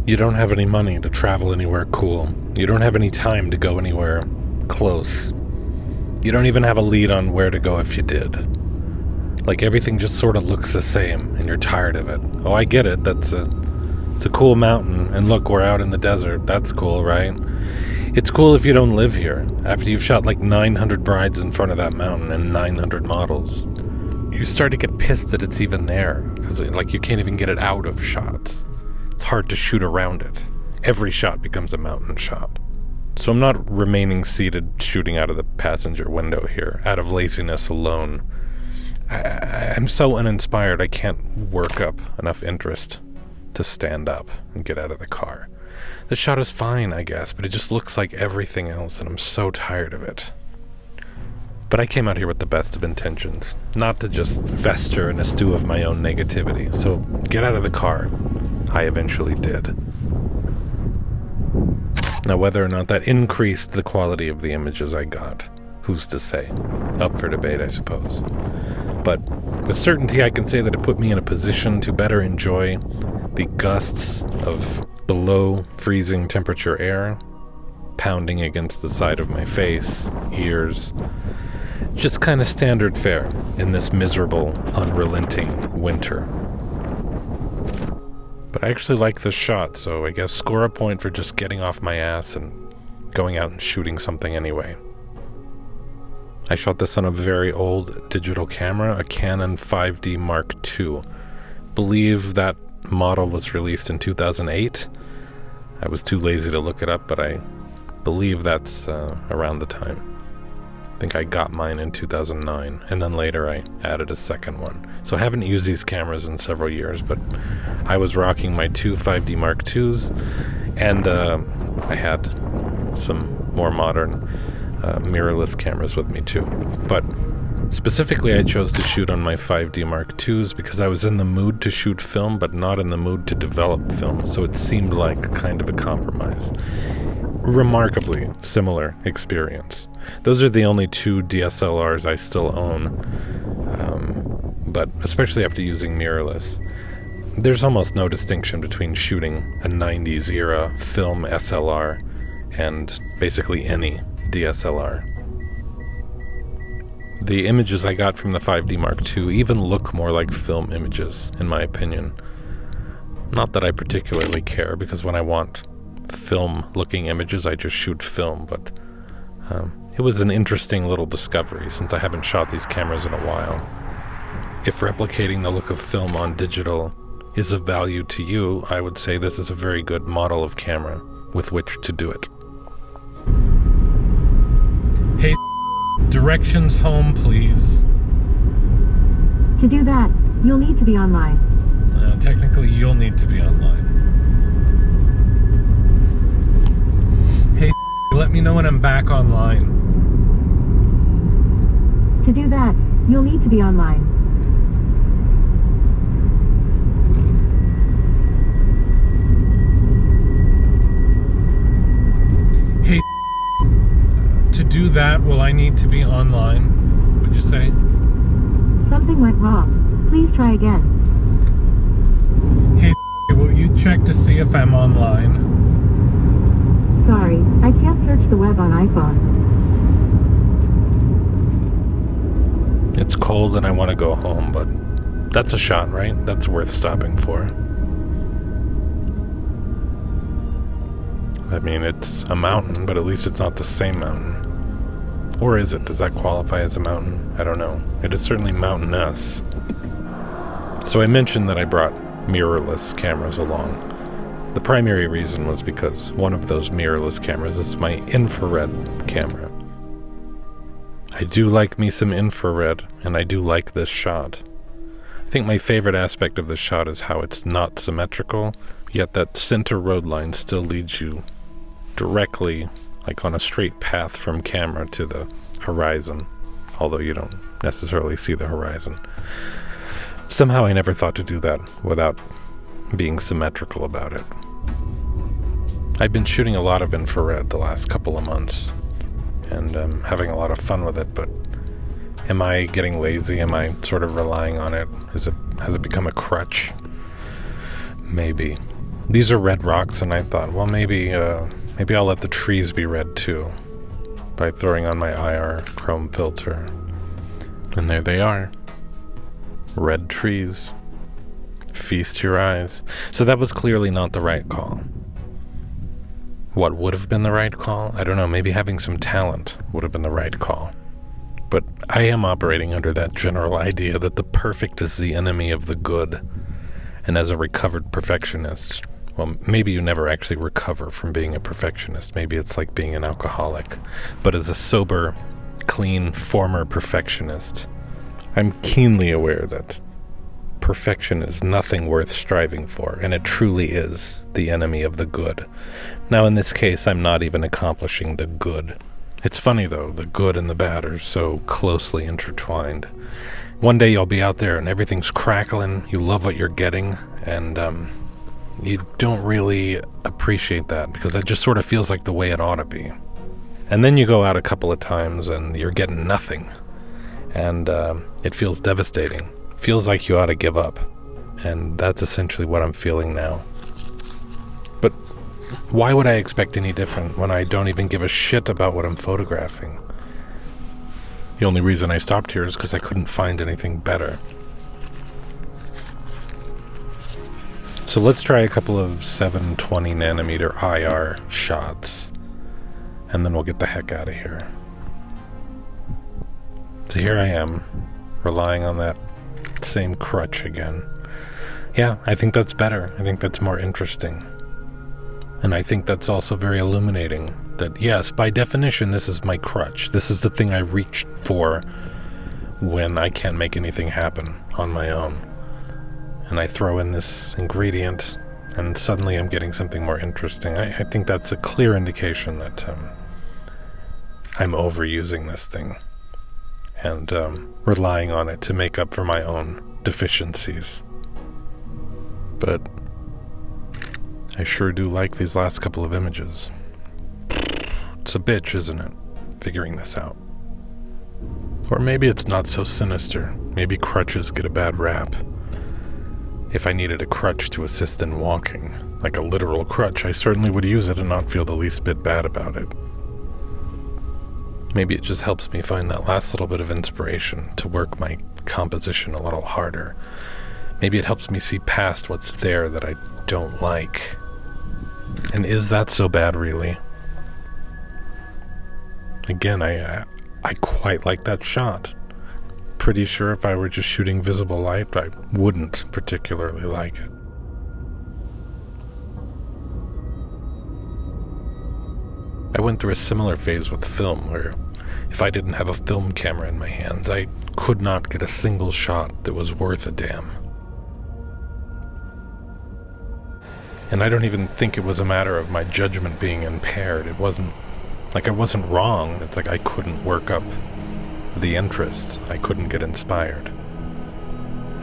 You don't have any money to travel anywhere cool. You don't have any time to go anywhere close. You don't even have a lead on where to go if you did. Like, everything just sort of looks the same, and you're tired of it. Oh, I get it. It's a cool mountain, and look, we're out in the desert. That's cool, right? It's cool if you don't live here. After you've shot like 900 brides in front of that mountain and 900 models, you start to get pissed that it's even there, because like you can't even get it out of shots. It's hard to shoot around it. Every shot becomes a mountain shot. So I'm not remaining seated shooting out of the passenger window here, out of laziness alone. I'm so uninspired I can't work up enough interest to stand up and get out of the car. The shot is fine, I guess, but it just looks like everything else, and I'm so tired of it. But I came out here with the best of intentions, not to just fester in a stew of my own negativity. So get out of the car. I eventually did. Now, whether or not that increased the quality of the images I got, who's to say? Up for debate, I suppose. But with certainty, I can say that it put me in a position to better enjoy the gusts of below freezing temperature air pounding against the side of my face, ears. Just kind of standard fare in this miserable, unrelenting winter. But I actually like this shot, so I guess score a point for just getting off my ass and going out and shooting something anyway. I shot this on a very old digital camera, a Canon 5D Mark II. Believe that model was released in 2008. I was too lazy to look it up, but I believe that's around the time. I think I got mine in 2009, and then later I added a second one. So I haven't used these cameras in several years, but I was rocking my two 5D Mark IIs, and I had some more modern mirrorless cameras with me too. But specifically I chose to shoot on my 5D Mark IIs because I was in the mood to shoot film, but not in the mood to develop film, so it seemed like kind of a compromise. Remarkably similar experience. Those are the only two DSLRs I still own, but especially after using mirrorless. There's almost no distinction between shooting a 90s era film SLR and basically any DSLR. The images I got from the 5D Mark II even look more like film images, in my opinion. Not that I particularly care, because when I want film-looking images, I just shoot film, but it was an interesting little discovery since I haven't shot these cameras in a while. If replicating the look of film on digital is of value to you, I would say this is a very good model of camera with which to do it. Hey, directions home, please. To do that, you'll need to be online. Technically, you'll need to be online. Hey, let me know when I'm back online. To do that, you'll need to be online. Hey, to do that, will I need to be online, would you say? Something went wrong. Please try again. Hey, will you check to see if I'm online? Sorry, I can't search the web on iPhone. It's cold and I want to go home, but that's a shot, right? That's worth stopping for. I mean, it's a mountain, but at least it's not the same mountain. Or is it? Does that qualify as a mountain? I don't know. It is certainly mountainous. So I mentioned that I brought mirrorless cameras along. The primary reason was because one of those mirrorless cameras is my infrared camera. I do like me some infrared, and I do like this shot. I think my favorite aspect of this shot is how it's not symmetrical, yet that center road line still leads you directly, like on a straight path from camera to the horizon, although you don't necessarily see the horizon. Somehow I never thought to do that without being symmetrical about it. I've been shooting a lot of infrared the last couple of months, and I'm having a lot of fun with it, but am I getting lazy? Am I sort of relying on it? Has it become a crutch? Maybe. These are red rocks, and I thought, well, maybe I'll let the trees be red too by throwing on my IR chrome filter. And there they are. Red trees. Feast your eyes. So that was clearly not the right call. What would have been the right call? I don't know, maybe having some talent would have been the right call. But I am operating under that general idea that the perfect is the enemy of the good. And as a recovered perfectionist, well, maybe you never actually recover from being a perfectionist. Maybe it's like being an alcoholic. But as a sober, clean, former perfectionist, I'm keenly aware that perfection is nothing worth striving for, and it truly is the enemy of the good. Now, in this case, I'm not even accomplishing the good. It's funny, though, the good and the bad are so closely intertwined. One day you'll be out there and everything's crackling, you love what you're getting, and you don't really appreciate that because it just sort of feels like the way it ought to be. And then you go out a couple of times and you're getting nothing, and it feels devastating. Feels like you ought to give up, and that's essentially what I'm feeling now. But why would I expect any different when I don't even give a shit about what I'm photographing? The only reason I stopped here is because I couldn't find anything better. So let's try a couple of 720 nanometer IR shots, and then we'll get the heck out of here. So here I am, relying on that same crutch again. Yeah, I think that's better. I think that's more interesting. And I think that's also very illuminating that, yes, by definition, this is my crutch. This is the thing I reached for when I can't make anything happen on my own. And I throw in this ingredient, and suddenly I'm getting something more interesting. I think that's a clear indication that I'm overusing this thing and relying on it to make up for my own deficiencies. But I sure do like these last couple of images. It's a bitch, isn't it? Figuring this out. Or maybe it's not so sinister. Maybe crutches get a bad rap. If I needed a crutch to assist in walking, like a literal crutch, I certainly would use it and not feel the least bit bad about it. Maybe it just helps me find that last little bit of inspiration to work my composition a little harder. Maybe it helps me see past what's there that I don't like. And is that so bad, really? Again, I quite like that shot. Pretty sure if I were just shooting visible light, I wouldn't particularly like it. I went through a similar phase with film, where if I didn't have a film camera in my hands, I could not get a single shot that was worth a damn. And I don't even think it was a matter of my judgment being impaired. It wasn't like I wasn't wrong. It's like I couldn't work up the interest. I couldn't get inspired.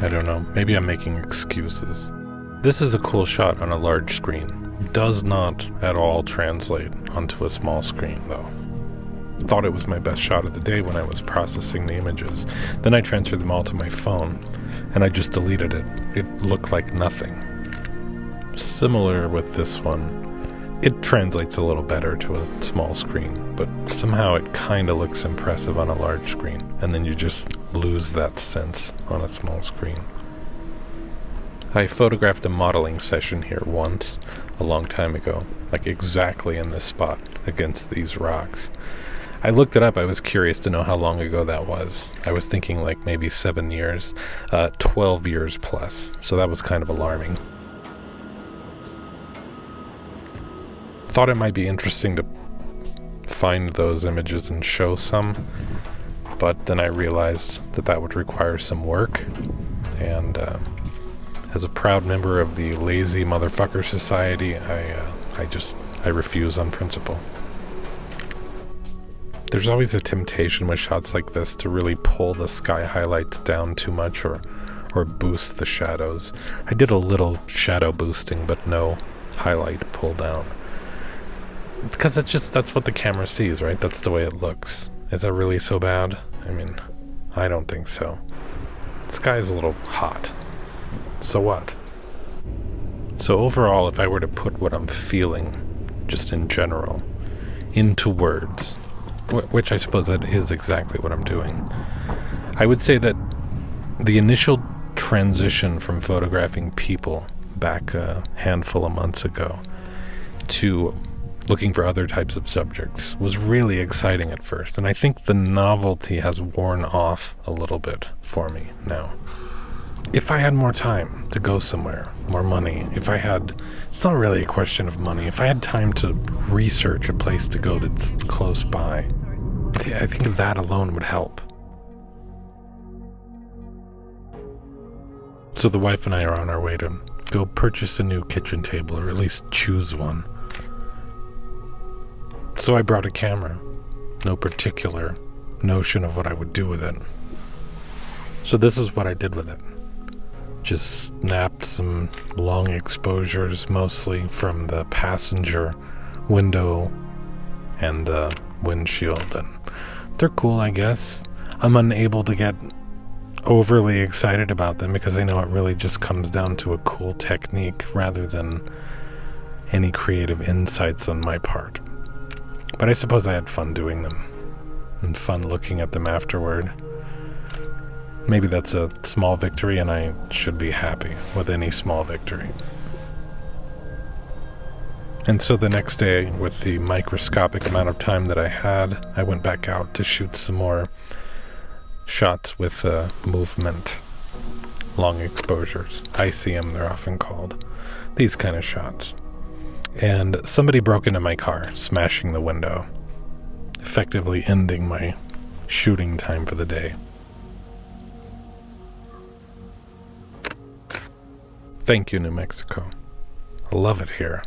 I don't know. Maybe I'm making excuses. This is a cool shot on a large screen. Does not at all translate onto a small screen, though. Thought it was my best shot of the day when I was processing the images. Then I transferred them all to my phone, and I just deleted it. It looked like nothing. Similar with this one. It translates a little better to a small screen, but somehow it kind of looks impressive on a large screen, and then you just lose that sense on a small screen. I photographed a modeling session here once, a long time ago, like exactly in this spot, against these rocks. I looked it up. I was curious to know how long ago that was. I was thinking like maybe 7 years, 12 years plus, so that was kind of alarming. Thought it might be interesting to find those images and show some, but then I realized that that would require some work, and as a proud member of the Lazy Motherfucker Society, I refuse on principle. There's always a temptation with shots like this to really pull the sky highlights down too much or boost the shadows. I did a little shadow boosting, but no highlight pull down. Because that's what the camera sees, right? That's the way it looks. Is that really so bad? I mean, I don't think so. The sky's a little hot. So what? So overall, if I were to put what I'm feeling, just in general, into words, which I suppose that is exactly what I'm doing, I would say that the initial transition from photographing people back a handful of months ago to looking for other types of subjects was really exciting at first, and I think the novelty has worn off a little bit for me now. If I had more time to go somewhere, more money, it's not really a question of money, if I had time to research a place to go that's close by, I think that alone would help. So the wife and I are on our way to go purchase a new kitchen table, or at least choose one. So I brought a camera. No particular notion of what I would do with it. So this is what I did with it. Just snapped some long exposures, mostly from the passenger window and the windshield. And they're cool, I guess. I'm unable to get overly excited about them because I know it really just comes down to a cool technique rather than any creative insights on my part. But I suppose I had fun doing them and fun looking at them afterward. Maybe that's a small victory, and I should be happy with any small victory. And so the next day, with the microscopic amount of time that I had, I went back out to shoot some more shots with movement, long exposures. ICM, they're often called. These kind of shots. And somebody broke into my car, smashing the window, effectively ending my shooting time for the day. Thank you, New Mexico. I love it here.